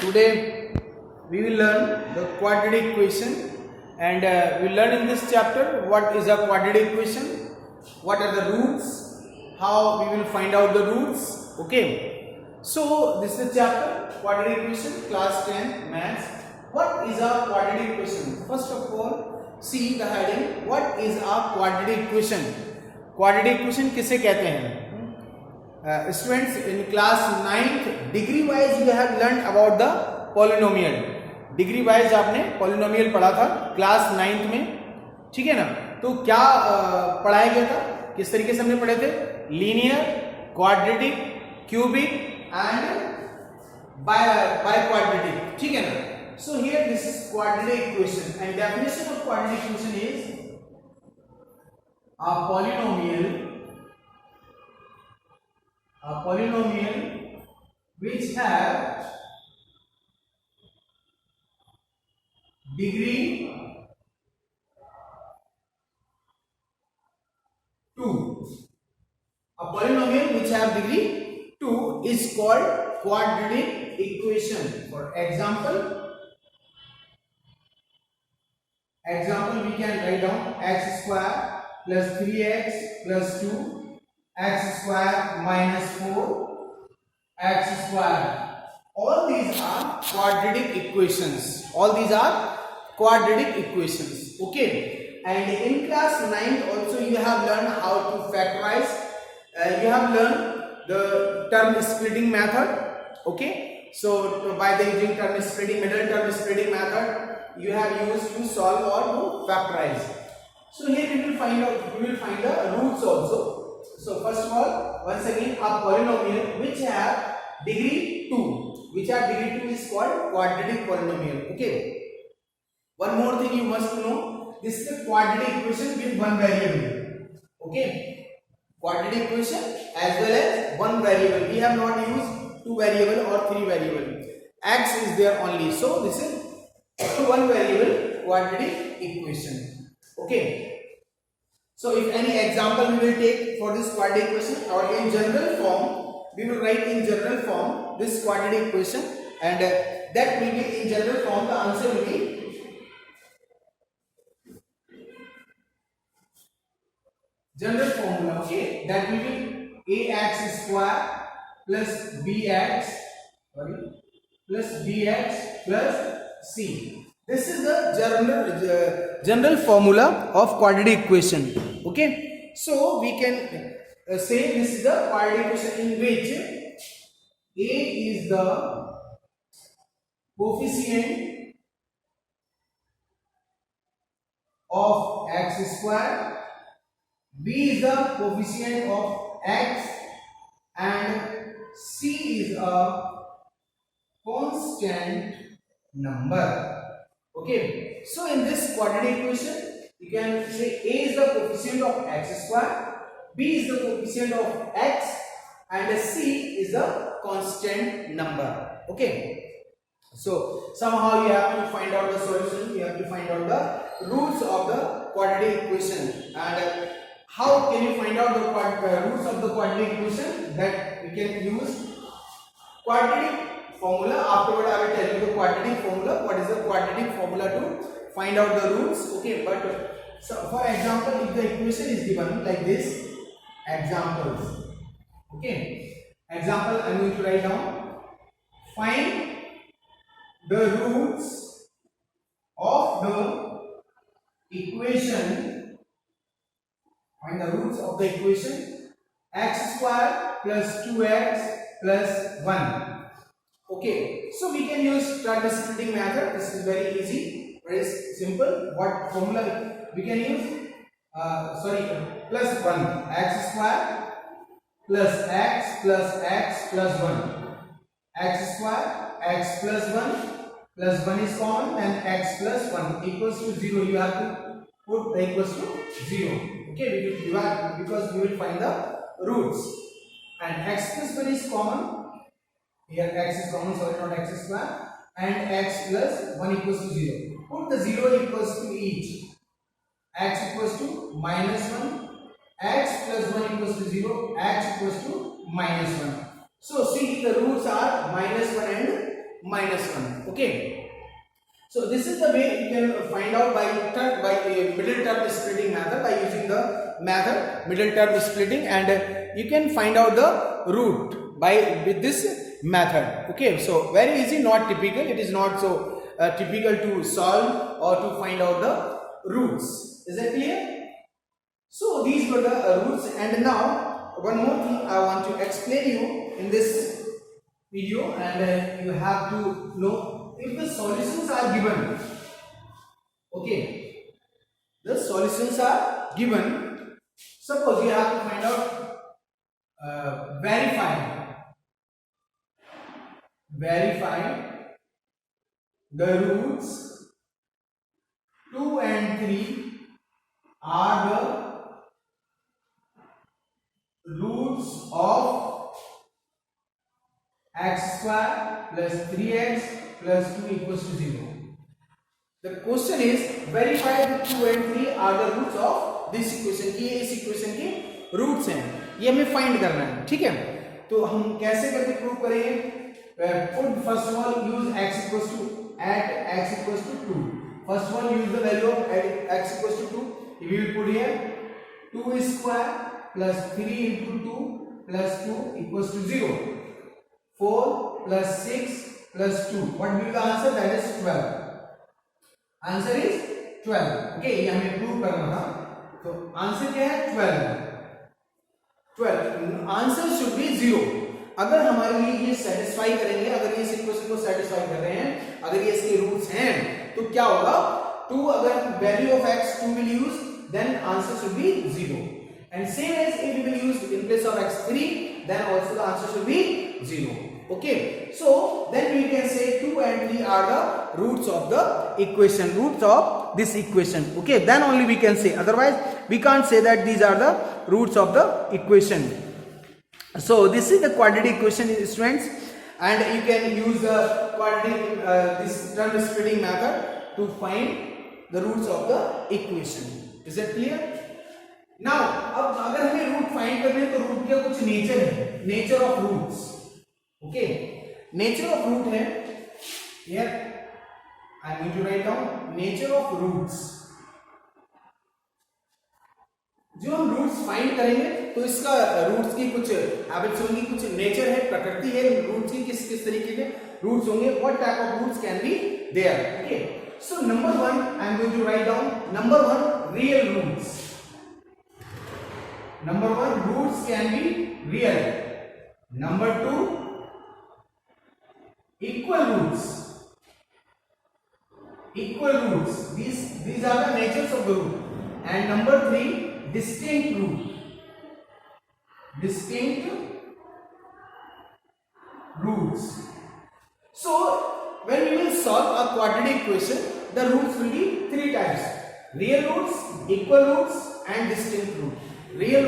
Today we will learn the quadratic equation, and we will learn in this chapter what is a quadratic equation, what are the roots, how we will find out the roots. Okay, so this is the chapter quadratic equation, class 10 maths. What is a quadratic equation? First of all, see the heading. What is a quadratic equation? Quadratic equation किसे कहते हैं? Students, in class 9th degree wise you have learned about the polynomial. Degree wise आपने polynomial पढ़ा था class 9th में, ठीक है ना? तो क्या पढ़ाया गया था, किस तरीके से हमने पढ़े थे? Linear, quadratic, cubic and by quadratic, ठीक है ना? So here this is quadratic equation and definition of quadratic equation is a polynomial which have degree 2. A polynomial which have degree 2 is called quadratic equation. For example we can write down x square plus 3x plus 2, x square minus 4, x square. All these are quadratic equations. Okay, and in class 9 also you have learned how to factorize. You have learned the term splitting method. Okay, so by the using term splitting, middle term splitting method, you have used to solve or to factorize. So here we will find the roots also. So first of all, once again, a polynomial which have degree 2, is called quadratic polynomial. Okay, one more thing you must know, this is a quadratic equation with one variable. Okay, quadratic equation as well as one variable. We have not used two variable or three variable. X is there only, so this is one variable quadratic equation. Okay, so if any example we will take for this quadratic equation, or in general form we will write in general form this quadratic equation, and that will be in general form. The answer will be general formula. Okay, that will be ax square plus bx plus c. This is the general formula of quadratic equation. Okay, so we can say this is the quadratic equation in which a is the coefficient of x square, b is the coefficient of x, and c is a constant number. Okay, so in this quadratic equation you can say a is the coefficient of x square, b is the coefficient of x, and c is the constant number. Okay, so somehow you have to find out the solution, you have to find out the roots of the quadratic equation. And how can you find out the roots of the quadratic equation? That we can use quadratic formula. Afterward I will tell you the quadratic formula. What is the quadratic formula to find out the roots? Okay, but so for example, if the equation is given like this, examples. Okay, example I am going to write down. Find the roots of the equation. Find the roots of the equation x square plus 2x plus 1. Okay, so we can use term splitting method. This is very easy, very simple. What formula we can use? Plus 1, x square plus x plus 1. X square, x plus 1 is common, and x plus 1 equals to 0. You have to put the equals to 0. Okay, because we will find the roots. And x plus 1 is common. Here x is common, sorry, not x square, and x plus 1 equals to 0. Put the 0 equals to each. X equals to minus 1, x plus 1 equals to 0, x equals to minus 1. So see, the roots are minus 1 and -1. Okay. So this is the way you can find out by middle term splitting method, by using the method middle term splitting, and you can find out the root with this method. Okay, so very easy, not typical. It is not so typical to solve or to find out the roots. Is that clear? So these were the roots, and now one more thing I want to explain you in this video, and you have to know, if the solutions are given, okay, the solutions are given, suppose you have to find out, verify the roots 2 and 3 are the roots of x square plus 3x plus 2 equals to 0. The question is verify the 2 and 3 are the roots of this equation. ये इस equation के roots हैं, ये हमें find करना है. ठीक है, तो हम कैसे करके प्रूव करेंगे? Put first of all use x equals to at x equals to 2. First one use the value of x equals to 2. We will put here 2 square plus 3 into 2 plus 2 equals to 0. 4 plus 6 plus 2. What will be the answer? That is 12. Answer is 12. Okay, ये हमें prove करना था. तो answer क्या है? 12. Answer should be 0. अगर हमारे लिए ये सेटिस्फाई करेंगे, अगर ये इस इक्वेशन को सेटिस्फाई कर रहे हैं, अगर ये इसके रूट्स हैं, तो क्या होगा? 2, अगर value of x 2 will use, then answer should be 0. And same as if we will use in place of x 3, then also the answer should be 0. Okay, so then we can say 2 and 3 are the roots of the equation, roots of this equation. Okay, then only we can say, otherwise we can't say that these are the roots of the equation. So this is the quadratic equation, students, and you can use the quadratic this term splitting method to find the roots of the equation. Is that clear? Now अब अगर हमें root find करने हैं, तो root का कुछ nature है, nature of roots. Okay, nature of root है, here I am going to write down nature of roots. जो हम रूट्स फाइंड करेंगे, तो इसका रूट्स की कुछ हैबिट्स होंगी, कुछ नेचर है, प्रकृति है रूट्स की, किस किस तरीके के रूट्स होंगे, what type of roots can be there. Okay, so number 1 I am going to write down, number 1 real roots. Number 1 roots can be real. Number 2 equal roots. Equal roots, these are the natures of the root. And number 3 distinct root. Distinct roots. So when we will solve a quadratic equation, the roots will be 3 types: real roots, equal roots and distinct root. Real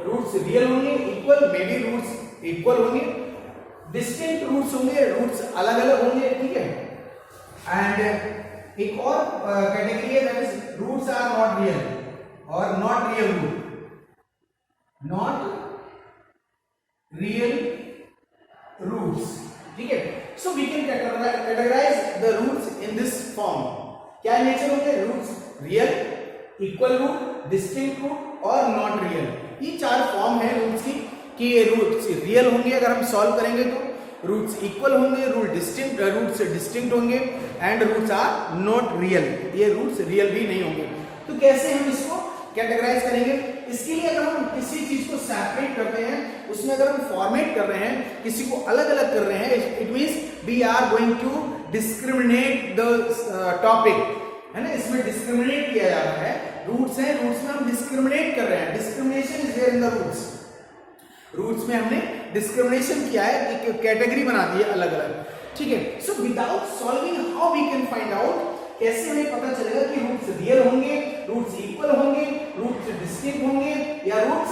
roots real होंगे, equal maybe roots equal होंगे, distinct roots होंगे, roots अलग अलग होंगे. ठीक है, and एक और कैटेगरी है, that is roots are not real or not real root. Not real roots. ठीक है, so we can categorize the roots in this form. क्या नेचर होंगे? roots real, equal root, distinct root और not real. ये 4 form है roots की, कि ये रूट्स रियल होंगे अगर हम सॉल्व करेंगे, तो रूट्स इक्वल होंगे, रूट्स डिस्टिंक्ट होंगे, and roots are not real, ये रूट्स रियल भी नहीं होंगे. तो कैसे हम इसको कैटेगराइज करेंगे? इसके लिए अगर हम किसी चीज को सेपरेट करते हैं, उसमें अगर हम फॉर्मेट कर रहे हैं, किसी को अलग अलग कर रहे हैं, it means we are going to discriminate the topic, है ना. इसमें डिस्क्रिमिनेट किया जा रहा है, रूट्स हैं, रूट्स में हम डिस्क्रिमिनेट कर रहे हैं. Discrimination is there in the roots. Roots में हमने डिस्क्रिमिनेशन किया है, एक कैटेगरी बना दी है अलग अलग. ठीक है, so without solving how we can find out, कैसे हमें पता चलेगा कि रूट्स रियल होंगे, रूट्स इक्वल होंगे, रूट्स डिस्टिंक्ट होंगे या रूट्स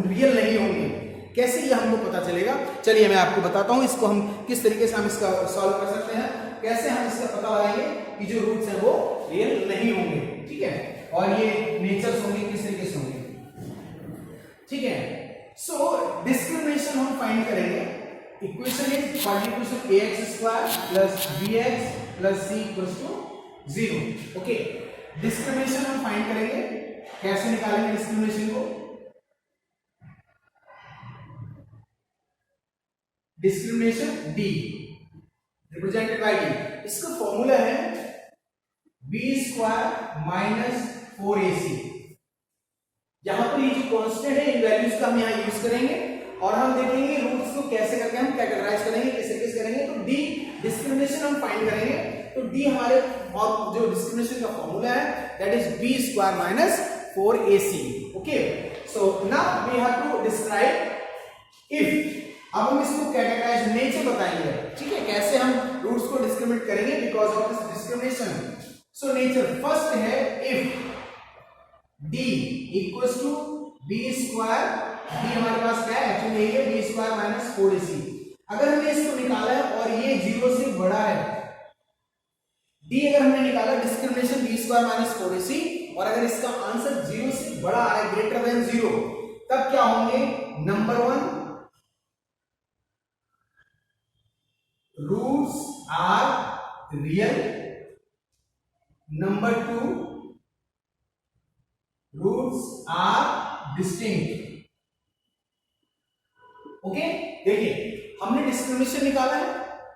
रियल नहीं होंगे? कैसे ये हमको पता चलेगा? चलिए मैं आपको बताता हूं इसको हम किस तरीके से हम इसका सॉल्व कर सकते हैं, कैसे हम इसका पता लगाएंगे कि जो रूट्स हैं वो रियल नहीं होंगे. ठीक है, और ये नेचर्स होंगे किस तरीके से होंगे. ठीक है, सो डिस्क्रिमिनेशन हम फाइंड करेंगे. Equation is quadratic equation ax square plus bx plus c equals to 0। Okay, discrimination हम फाइंड करेंगे। कैसे निकालेंगे डिस्क्रिमिनेशन को? Discrimination d represented by d, इसका फॉर्मूला है b स्क्वायर माइनस 4ac। यहां पर ये जो कांस्टेंट है इन वैल्यूज का हम यहां यूज करेंगे और हम देखेंगे रूट्स को कैसे करके हम कैटेगराइज करेंगे, कैसे कैसे करेंगे। तो d डिस्क्रिमिनेशन हम फाइंड करेंगे। तो d हमारे जो डिस्क्रिमिनेशन का फॉर्मूला है that is b square minus 4ac। Okay, so now we have to describe if. अब हम इसको कैटेगराइज नेचर बताएंगे, ठीक है, कैसे हम रूट्स को डिस्क्रिमिनेट करेंगे because of this discrimination. So nature first है if d equals to b square, d हमारे पास क्या है एक्चुअली यही है b स्क्वायर माइनस 4ac। अगर हमने इसको निकाला है और ये 0 से बड़ा है, d अगर हमने निकाला discrimination b square minus 4ac और अगर इसका आंसर 0 से बड़ा आ रहा है ग्रेटर देन 0, तब क्या होंगे? Number 1 roots are real, number 2 roots are distinct. Okay, देखिए हमने डिस्क्रिमिनेशन निकाला है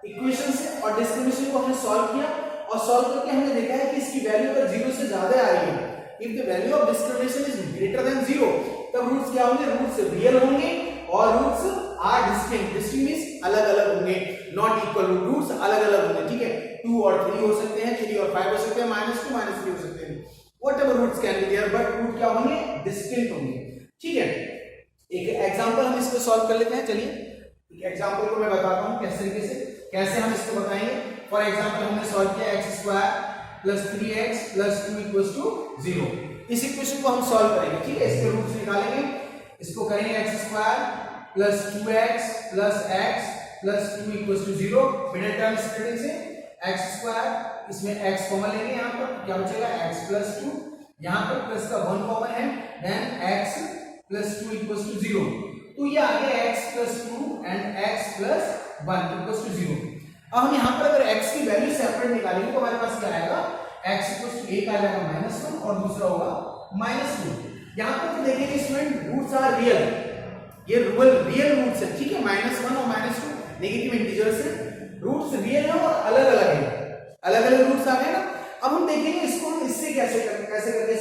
इक्वेशन से और डिस्क्रिमिनेशन को हमने सॉल्व किया और सॉल्व करके हमने देखा है कि इसकी वैल्यू अगर 0 से ज्यादा आ रही है, if the value of discrimination is greater than 0, तब रूट्स क्या होंगे? रूट्स रियल होंगे और roots are distinct. Distinct means अलग अलग होंगे, नॉट इक्वल। रूट्स अलग अलग होंगे, ठीक है, 2 और 3 हो सकते हैं, 3 और 5 हो सकते हैं, -2 -3 हो सकते हैं, whatever roots can be there, but root क्या होंगे? डिस्टिंक्ट होंगे। ठीक है, एक एग्जांपल हम इसको सॉल्व कर लेते हैं। चलिए एक एग्जांपल को मैं बताता हूं किस तरीके से कैसे हम इसको बताएंगे। फॉर एग्जांपल हमने सॉल्व किया x square plus 3x plus 2 equals to 0। इस इक्वेशन को हम सॉल्व करेंगे, ठीक है, इसके रूट्स निकालेंगे। इसको करेंगे x square plus 2x plus x plus 2 equals to 0। Middle term splitting से x स्क्वायर, इसमें x कॉमन लेंगे, यहां पर क्या बचेगा? x प्लस 2, यहां पर प्लस का 1 कॉमन है, then x plus 2 equals to 0। तो ये आ गया x plus 2 and x plus 1 equals to 0। अब हम यहां पर अगर x की वैल्यू सेपरेट निकालेंगे तो हमारे पास क्या आएगा? x इक्वल्स टू एक आ जाएगा -1 और दूसरा होगा -2। यहां पर तो देखेंगे स्टूडेंट रूट्स आर रियल, ये रियल रूट्स है, ठीक है, -1 और -2 नेगेटिव इंटीजर्स है, रूट्स रियल है और अलग अलग है, अलग अलग रूट्स आ गए ना। अब हम देखेंगे इसको हम इससे कैसे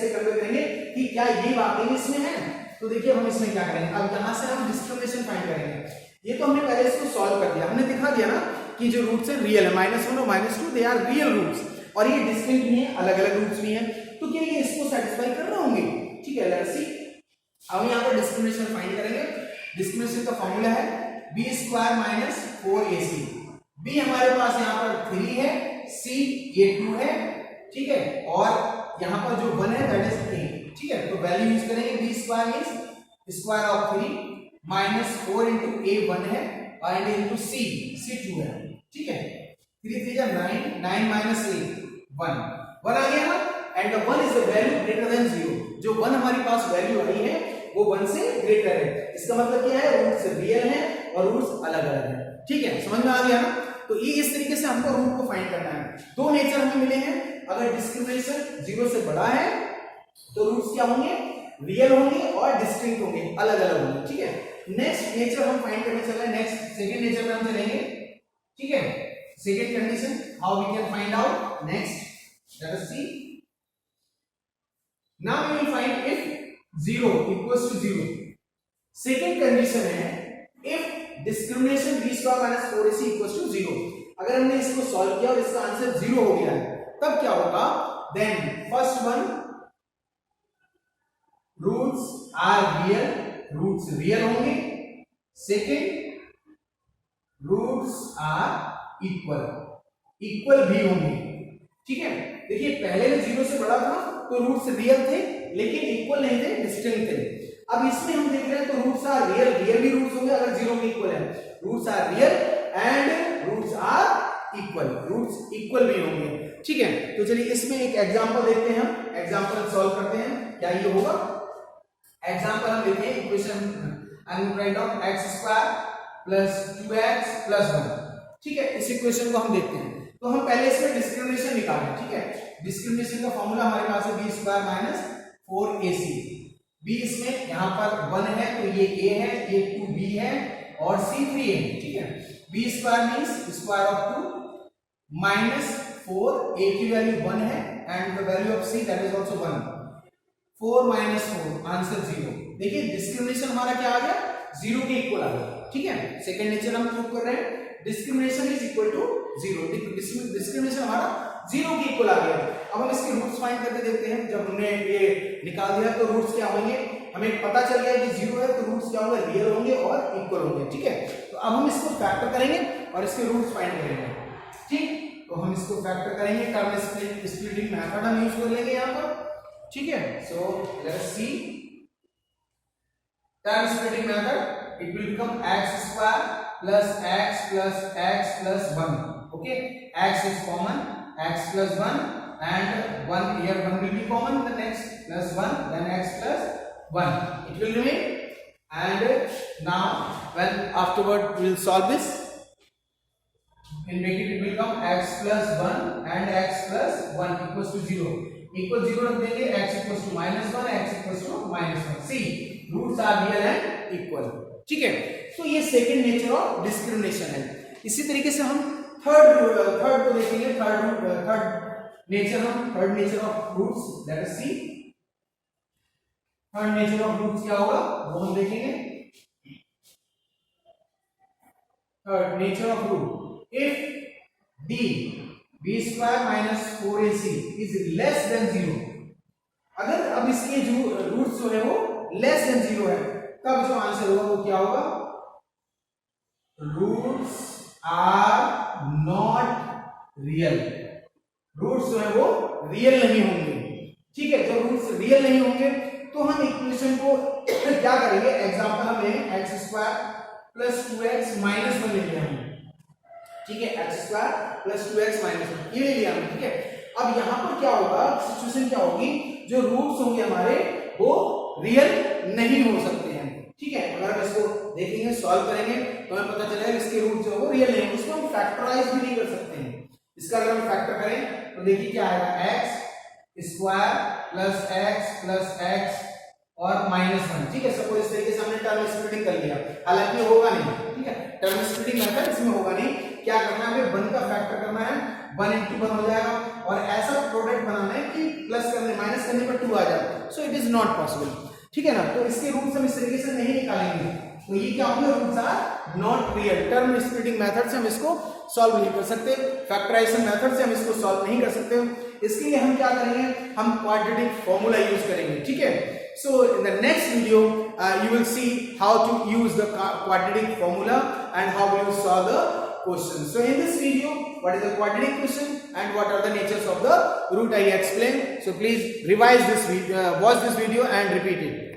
कन्वर्ट करेंगे कि क्या ये वाकई में इसमें है। तो देखिए हम इसमें क्या करेंगे, अब यहां से हम डिस्क्रिमिनेशन फाइंड करेंगे। ये तो हमने पहले इसको सॉल्व कर दिया, हमने दिखा दिया ना कि जो रूट्स है रियल है, -1 और -2 दे आर रियल रूट्स और ये डिस्टिंक्ट नहीं है, अलग अलग रूट्स भी हैं। तो क्या ये इसको सेटिस्फाई कर रहे होंगे? ठीक है, लेट्स सी। अब यहां पर डिस्क्रिमिनेशन फाइंड करेंगे। डिस्क्रिमिनेशन का फॉर्मूला है b square minus 4ac। b हमारे पास यहां पर 3 है, c ये 2 है, ठीक है, और यहां पर जो 1 है दैट इज 8। ठीक है, तो वैल्यू यूज करेंगे b square means square of 3 minus 4 into a 1 है एंड into c 2 है, ठीक है, 3 3 9 9 minus 8 1 आ गया ना, and the 1 is the value greater than 0। जो 1 हमारे पास वैल्यू आई है वो 1 से ग्रेटर है, इसका मतलब क्या है? रूट्स रियल है और रूट्स अलग अलग है। ठीक है, समझ में आ गया ना। तो ये इस तरीके से हमको रूट को फाइंड करना है। दो नेचर हमें मिले हैं, अगर डिस्क्रिमिनेशन 0 से बड़ा है तो रूट्स क्या होंगे? रियल होंगे और डिस्टिंक्ट होंगे, अलग अलग होंगे। ठीक है, नेक्स्ट नेचर हम फाइंड करने चल रहे हैं, नेक्स्ट सेकंड नेचर में हम चलेंगे। ठीक है, second condition how we can find out next, let us see. Now we will find if 0 equals to 0। Second condition है if discrimination b square minus 4ac equals to 0। अगर हमने इसको solve किया और इसका आंसर 0 हो गया है तब क्या होगा? Then first one roots are real, roots real होंगे। Second roots are equal, equal भी होंगे। ठीक है, देखिए पहले में 0 से बड़ा था तो रूट्स रियल थे लेकिन इक्वल नहीं थे, डिस्टिंक्ट थे। अब इसमें हम देख रहे हैं तो रूट्स आर रियल, रियल भी रूट्स होंगे अगर 0 के इक्वल है, roots are real and roots are equal, roots equal भी होंगे। ठीक है, तो चलिए इसमें एक एग्जांपल देखते हैं, हम एग्जांपल सॉल्व करते हैं, क्या ये होगा? एग्जांपल हम लेते हैं equation, I am write down x square plus 2x plus 1। ठीक है, इस इक्वेशन को हम देखते हैं। तो हम पहले इसमें डिस्क्रिमिनेशन निकालें। ठीक है, डिस्क्रिमिनेशन का फॉर्मूला हमारे पास है b square minus 4ac। b इसमें यहाँ पर 1 है तो ये a है, ये 2b है और c 3a है। ठीक है, b square means square of 2 minus 4, a की वैल्यू 1 है and the value of c that is also 1। 4 minus 4 answer 0। देखिए डिस्क्रिमिनेशन हमारा क्या आ गया, 0 के इक्वल आ गया। ठीक है, सेकंड नेचर हम प्रूव कर रहे हैं, discrimination is equal to 0। Discrimination हमारा 0 के इक्वल आ गया। अब हम इसके रूट्स फाइंड करके देखते हैं। जब हमने ये निकाल दिया तो रूट्स क्या होंगे, हमें पता चल गया कि 0 है तो रूट्स क्या होंगे, रियल होंगे और इक्वल होंगे। ठीक है, तो अब हम इसको फैक्टर करेंगे और इसके रूट्स फाइंड करेंगे। ठीक, तो हम इसको फैक्टर करेंगे, टर्म स्प्लिटिंग मेथड हम यूज कर लेंगे यहाँ पर। ठीक है, so let's see term splitting method, it will become x square plus x plus x plus 1. Okay, x is common, x plus 1 and 1 here 1 will be common, the next plus 1 then x plus 1 it will remain. And now when afterward we will solve this, in bracket it will become x plus 1 and x plus 1 equals to 0. Equal 0 रख देंगे, x equals to minus 1, x equals to minus 1. See, roots are real and equal. ठीक है, तो ये second nature of discrimination है। इसी तरीके से हम थर्ड को देखेंगे। Third nature of roots, let us see third nature of roots क्या होगा वो हम देखेंगे। Third nature of root, if b square minus 4ac is less than 0, अगर अब इसके जो रूट्स जो है वो लेस देन 0 है, तब जो आंसर होगा वो क्या होगा, roots are not real. Roots जो है वो रियल नहीं होंगे। ठीक है, जब रूट्स रियल नहीं होंगे तो हम इक्वेशन को क्या करेंगे, एग्जांपल हम लेंगे x square plus 2x minus 1 ले लिया हमने। ठीक है, x square plus 2x minus 1 ये ले लिया हमने। ठीक है, अब यहां पर क्या होगा, सिचुएशन क्या होगी, जो रूट्स होंगे हमारे वो रियल नहीं हो सकते हैं। ठीक है, अगर हम इसको देखेंगे, सॉल्व करेंगे तो हमें पता चलेगा इसके रूट जो है वो रियल नहीं है, उसको हम फैक्टराइज भी नहीं कर सकते हैं। इसका अगर हम फैक्टर करें तो देखिए क्या आएगा, x स्क्वायर प्लस x और माइनस 1। ठीक है, सपोज इस तरीके से हमने टर्म स्प्लिटिंग कर लिया, हालांकि होगा नहीं। ठीक है, टर्म स्प्लिटिंग मेथड इसमें होगा नहीं। क्या करना है, हमें 1 का फैक्टर करना है, 1 into 1 हो जाएगा और ऐसा प्रोडक्ट बनाना है कि प्लस करने माइनस करने पर 2 आ जाए। So it is not possible. ठीक है ना, तो इसके रूट्स हम इस तरीके से नहीं निकालेंगे, तो ये क्या होंगे, roots are not real. Term splitting method से हम इसको सॉल्व नहीं कर सकते, फैक्टराइजेशन मेथड से हम इसको सॉल्व नहीं कर सकते। इसके लिए हम क्या करेंगे, हम क्वाड्रेटिक फॉर्मूला यूज करेंगे। ठीक है, so in the next video you will see how to use the quadratic formula and how we will solve the question. So in this video, what is the quadratic question and what are the natures of the root I explained. So please revise this video, watch this video and repeat it.